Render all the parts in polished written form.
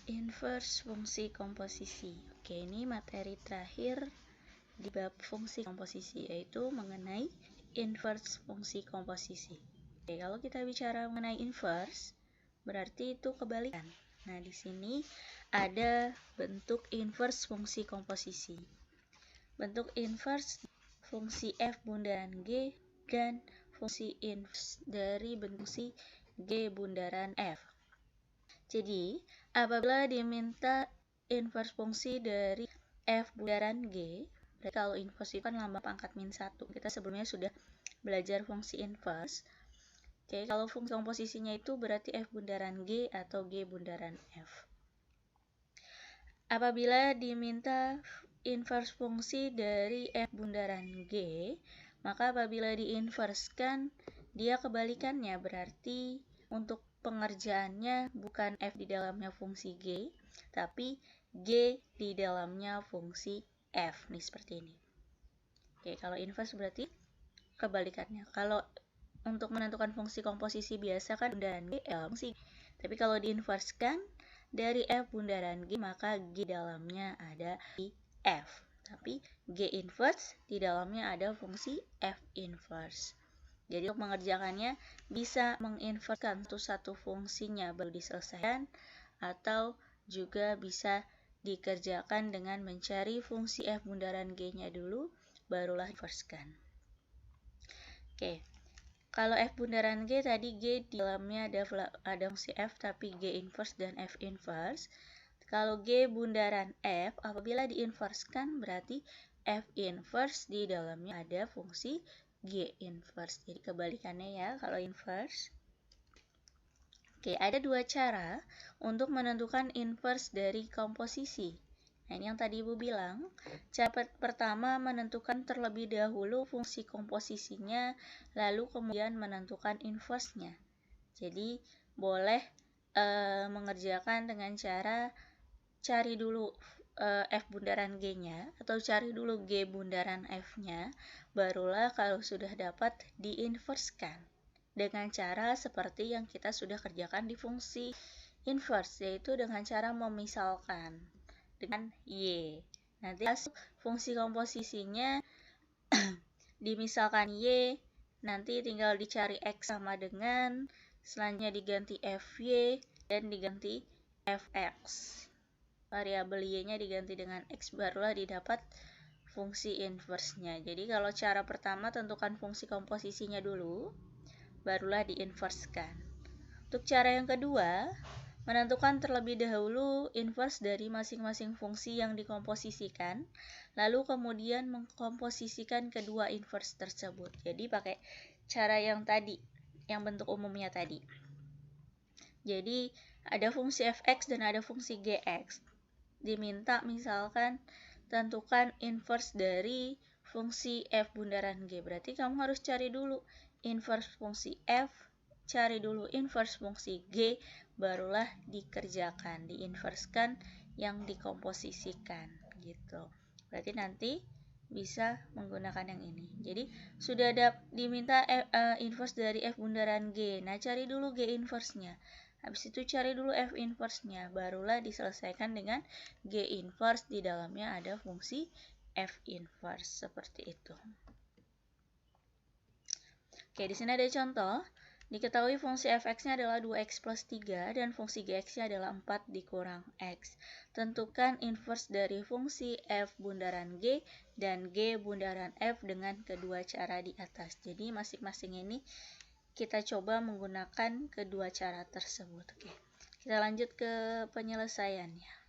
Inverse fungsi komposisi. Oke, ini materi terakhir di bab fungsi komposisi, yaitu mengenai inverse fungsi komposisi. Oke, kalau kita bicara mengenai inverse, berarti itu kebalikan. Nah, di sini ada bentuk inverse fungsi komposisi. Bentuk inverse fungsi f bundaran g dan fungsi inverse dari fungsi g bundaran f. Jadi, apabila diminta inverse fungsi dari f bundaran g, berarti kalau inverse itu kan lambang pangkat -1. Kita sebelumnya sudah belajar fungsi inverse. Oke, kalau fungsi komposisinya itu berarti f bundaran g atau g bundaran f. Apabila diminta inverse fungsi dari f bundaran g, maka apabila diinverskan, dia kebalikannya, berarti untuk pengerjaannya bukan f di dalamnya fungsi g, tapi g di dalamnya fungsi f. Nih, seperti ini. Oke, kalau inverse berarti kebalikannya. Kalau untuk menentukan fungsi komposisi biasa kan bundaran g fungsi. Tapi kalau diinverskan dari f bundaran g, maka g dalamnya ada di f. Tapi g inverse di dalamnya ada fungsi f inverse. Jadi untuk mengerjakannya bisa menginverskan satu fungsinya baru diselesaikan, atau juga bisa dikerjakan dengan mencari fungsi f bundaran g-nya dulu, barulah inverskan. Oke, kalau f bundaran g tadi g di dalamnya ada fungsi f tapi g inverse dan f inverse. Kalau g bundaran f apabila diinverskan berarti f inverse di dalamnya ada fungsi g inverse. Jadi kebalikannya ya kalau inverse. Oke, ada dua cara untuk menentukan inverse dari komposisi. Nah, ini yang tadi Ibu bilang. Cara pertama menentukan terlebih dahulu fungsi komposisinya, lalu kemudian menentukan inverse-nya. Jadi, boleh mengerjakan dengan cara cari dulu f bundaran g-nya, atau cari dulu g bundaran f-nya, barulah kalau sudah dapat diinverskan dengan cara seperti yang kita sudah kerjakan di fungsi inverse, yaitu dengan cara memisalkan dengan y. Nanti fungsi komposisinya dimisalkan y, nanti tinggal dicari x sama dengan, selanjutnya diganti fy dan diganti fx. Variabel y-nya diganti dengan x, barulah didapat fungsi inverse-nya. Jadi kalau cara pertama tentukan fungsi komposisinya dulu, barulah diinverskan. Untuk cara yang kedua, menentukan terlebih dahulu inverse dari masing-masing fungsi yang dikomposisikan, lalu kemudian mengkomposisikan kedua inverse tersebut. Jadi pakai cara yang tadi, yang bentuk umumnya tadi. Jadi ada fungsi fx dan ada fungsi gx. Diminta misalkan tentukan inverse dari fungsi f bundaran g. Berarti kamu harus cari dulu inverse fungsi f, cari dulu inverse fungsi g, barulah dikerjakan, diinverskan yang dikomposisikan gitu. Berarti nanti bisa menggunakan yang ini. Jadi sudah ada diminta inverse dari f bundaran g. Nah, cari dulu g inverse-nya. Habis itu cari dulu f inverse-nya, barulah diselesaikan dengan g inverse, di dalamnya ada fungsi f inverse, seperti itu. Oke, di sini ada contoh. Diketahui fungsi fx-nya adalah 2x plus 3 dan fungsi gx-nya adalah 4 dikurang x. Tentukan inverse dari fungsi f bundaran g dan g bundaran f dengan kedua cara di atas. Jadi masing-masing ini kita coba menggunakan kedua cara tersebut. Oke, kita lanjut ke penyelesaiannya.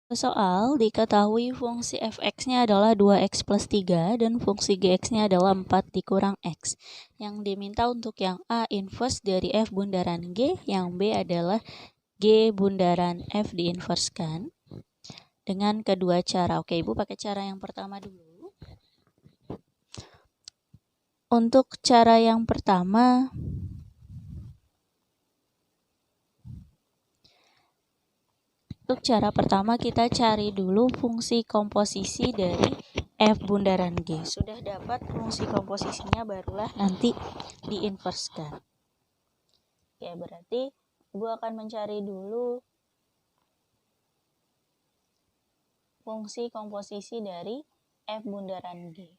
Soal diketahui fungsi fx-nya adalah 2x plus 3 dan fungsi gx-nya adalah 4 dikurang x. Yang diminta untuk yang A inverse dari f bundaran g, yang B adalah g bundaran f diinverskan dengan kedua cara. Oke, Ibu pakai cara yang pertama dulu. Untuk cara yang pertama, Untuk cara pertama kita cari dulu fungsi komposisi dari F bundaran G. Sudah dapat fungsi komposisinya barulah nanti diinverskan. Oke, berarti Ibu akan mencari dulu fungsi komposisi dari F bundaran G.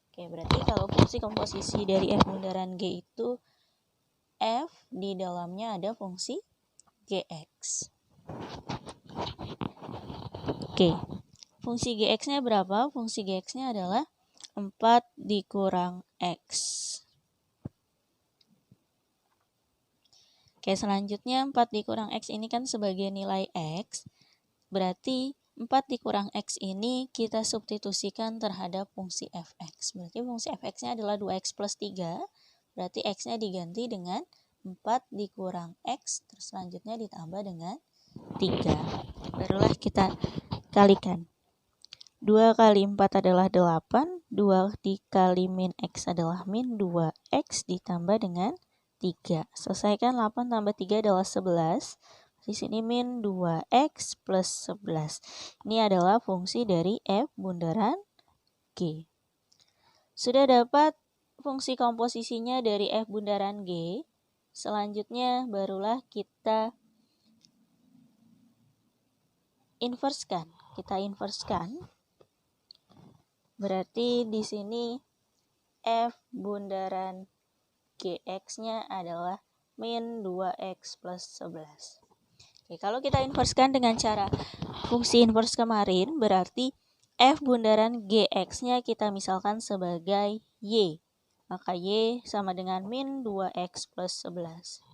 Oke, berarti kalau fungsi komposisi dari F bundaran G itu F di dalamnya ada fungsi Gx. Oke, fungsi Gx-nya berapa? Fungsi Gx-nya adalah 4 dikurang X. Oke, selanjutnya 4 dikurang X ini kan sebagai nilai X. Berarti 4 dikurang X ini kita substitusikan terhadap fungsi fx. Berarti fungsi fx-nya adalah 2x plus 3. Berarti x-nya diganti dengan 4 dikurang x. Terus selanjutnya ditambah dengan 3. Barulah kita kalikan. 2 kali 4 adalah 8. 2 dikali min x adalah min 2x ditambah dengan 3. Selesaikan 8 tambah 3 adalah 11. Di sini min 2x plus 11. Ini adalah fungsi dari F bundaran G. Sudah dapat fungsi komposisinya dari F bundaran G. Selanjutnya barulah kita inverskan. Kita inverskan. Berarti di sini F bundaran Gx-nya adalah min 2x plus 11. Oke, kalau kita inverskan dengan cara fungsi inverse kemarin, berarti F bundaran Gx-nya kita misalkan sebagai Y. Maka Y sama dengan min 2x plus 11.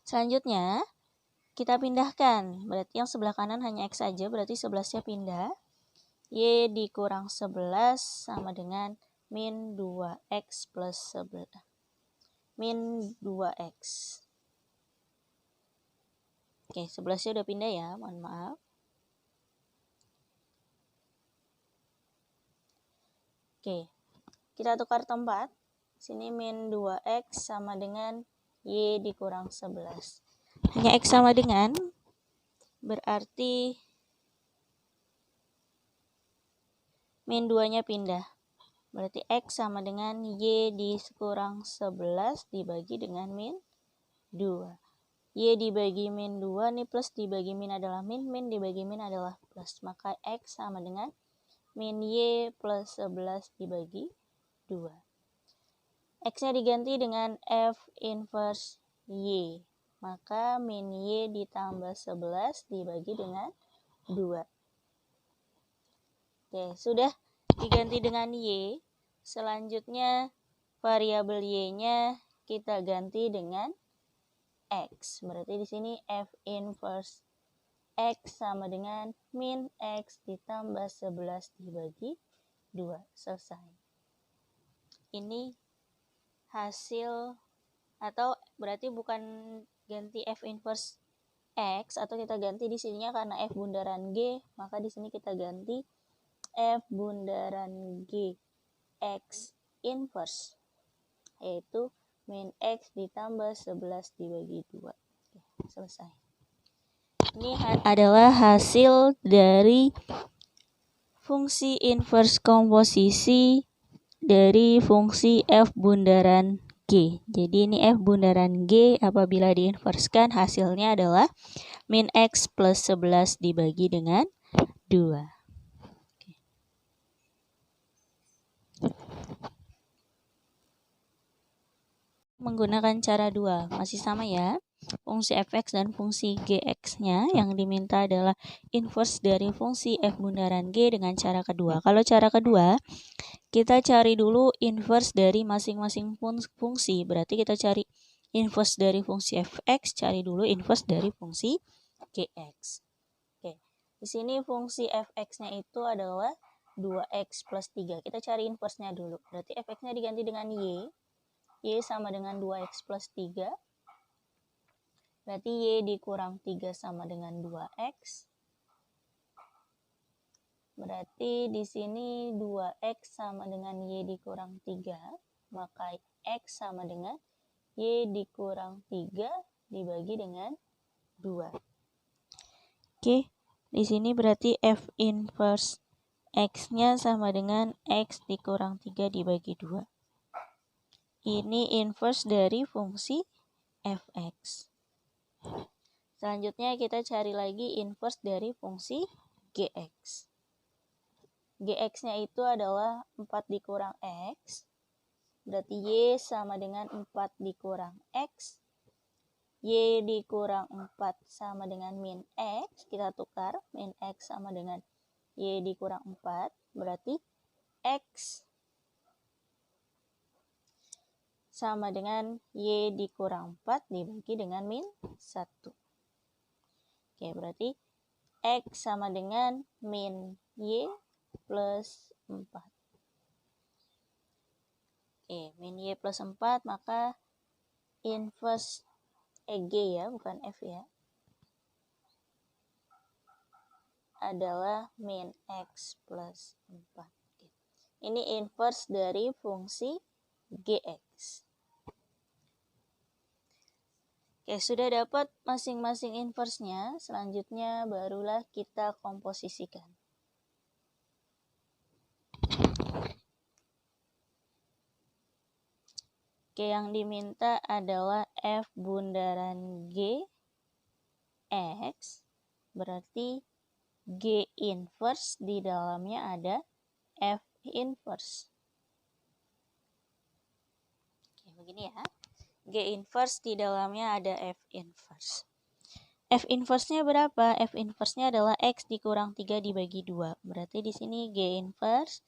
Selanjutnya, kita pindahkan. Berarti yang sebelah kanan hanya X saja, berarti 11-nya pindah. Y dikurang 11 sama dengan min 2x plus 11. Min 2x. Oke, 11-nya udah pindah ya, mohon maaf. Oke, kita tukar tempat. Sini min 2x sama dengan Y dikurang 11. Hanya X sama dengan, berarti min 2-nya pindah. Berarti X sama dengan Y dikurang 11 dibagi dengan min 2. Y dibagi min 2, nih plus dibagi min adalah min dibagi min adalah plus. Maka X sama dengan min Y plus 11 dibagi 2. X-nya diganti dengan F inverse Y. Maka min Y ditambah 11 dibagi dengan 2. Oke, sudah diganti dengan Y. Selanjutnya variabel Y-nya kita ganti dengan X. Berarti di sini F inverse X sama dengan min X ditambah 11 dibagi 2. Selesai. Ini hasil, atau berarti bukan ganti F inverse X, atau kita ganti di sininya karena F bundaran G, maka di sini kita ganti F bundaran G X inverse, yaitu min X ditambah 11 dibagi 2. Oke, selesai. Ini adalah hasil dari fungsi inverse komposisi dari fungsi F bundaran G. Jadi ini F bundaran G apabila diinverskan hasilnya adalah min X plus 11 dibagi dengan 2. Menggunakan cara 2, masih sama ya. Fungsi fx dan fungsi gx-nya yang diminta adalah inverse dari fungsi f bundaran g dengan cara kedua. Kalau cara kedua, kita cari dulu inverse dari masing-masing fungsi. Berarti kita cari inverse dari fungsi fx, cari dulu inverse dari fungsi gx. Oke, di sini fungsi fx-nya itu adalah 2x plus 3. Kita cari inverse-nya dulu. Berarti fx-nya diganti dengan y. Y sama dengan 2x plus 3. Berarti Y dikurang 3 sama dengan 2x. Berarti di sini 2x sama dengan Y dikurang 3. Maka X sama dengan Y dikurang 3 dibagi dengan 2. Oke, di sini berarti F inverse X-nya sama dengan X dikurang 3 dibagi 2. Ini inverse dari fungsi Fx. Selanjutnya kita cari lagi inverse dari fungsi Gx. Gx-nya itu adalah 4 dikurang X. Berarti Y sama dengan 4 dikurang X. Y dikurang 4 sama dengan min X. Kita tukar, min X sama dengan Y dikurang 4. Berarti X sama dengan Y dikurang 4 dibagi dengan min 1. Oke, berarti X sama dengan min Y plus 4. Oke, min Y plus 4, maka inverse G ya, bukan F ya, adalah min X plus 4. Oke. Ini inverse dari fungsi Gx. Oke, sudah dapat masing-masing inverse-nya. Selanjutnya barulah kita komposisikan. Oke, yang diminta adalah F bundaran G X, berarti G inverse di dalamnya ada F inverse. Oke, begini ya. G inverse di dalamnya ada F inverse. F inverse-nya berapa? F inverse-nya adalah X dikurang 3 dibagi 2. Berarti di sini G inverse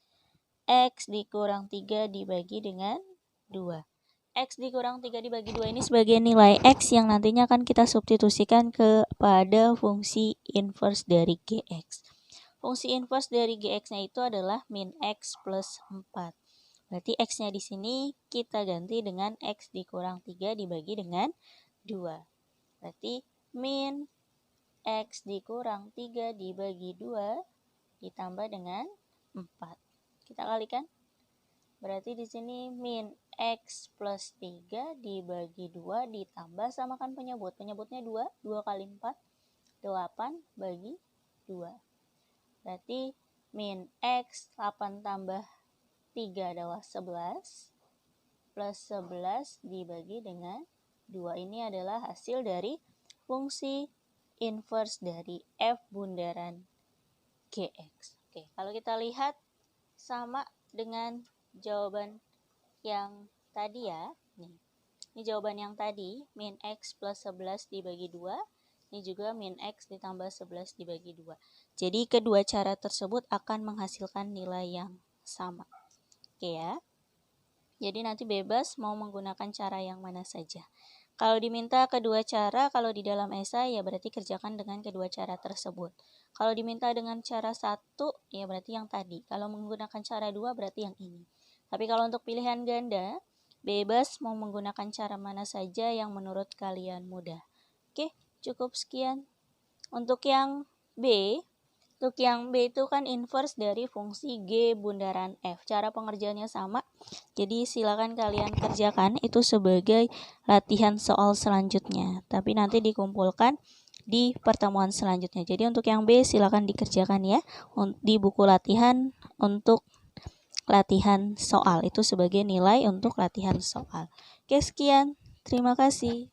X dikurang 3 dibagi dengan 2. X dikurang 3 dibagi 2 ini sebagai nilai X yang nantinya akan kita substitusikan kepada fungsi inverse dari Gx. Fungsi inverse dari Gx-nya itu adalah min X plus 4. Berarti X-nya di sini kita ganti dengan X dikurang 3 dibagi dengan 2. Berarti min X dikurang 3 dibagi 2 ditambah dengan 4. Kita kalikan. Berarti di sini min X plus 3 dibagi 2 ditambah, samakan penyebut. Penyebutnya 2. 2 kali 4, 8 bagi 2. Berarti min X 8 tambah 3 adalah 11. Plus 11 dibagi dengan 2. Ini adalah hasil dari fungsi inverse dari F bundaran Gx. Oke, kalau kita lihat sama dengan jawaban yang tadi ya. Ini jawaban yang tadi, min X plus 11 dibagi 2. Ini juga min X ditambah 11 dibagi 2. Jadi kedua cara tersebut akan menghasilkan nilai yang sama. Oke ya. Jadi nanti bebas mau menggunakan cara yang mana saja. Kalau diminta kedua cara, kalau di dalam esai ya berarti kerjakan dengan kedua cara tersebut. Kalau diminta dengan cara 1, ya berarti yang tadi. Kalau menggunakan cara 2 berarti yang ini. Tapi kalau untuk pilihan ganda, bebas mau menggunakan cara mana saja yang menurut kalian mudah. Oke, cukup sekian. Untuk yang B itu kan inverse dari fungsi G bundaran F. Cara pengerjaannya sama. Jadi silakan kalian kerjakan itu sebagai latihan soal selanjutnya. Tapi nanti dikumpulkan di pertemuan selanjutnya. Jadi untuk yang B silakan dikerjakan ya di buku latihan untuk latihan soal. Itu sebagai nilai untuk latihan soal. Oke, sekian. Terima kasih.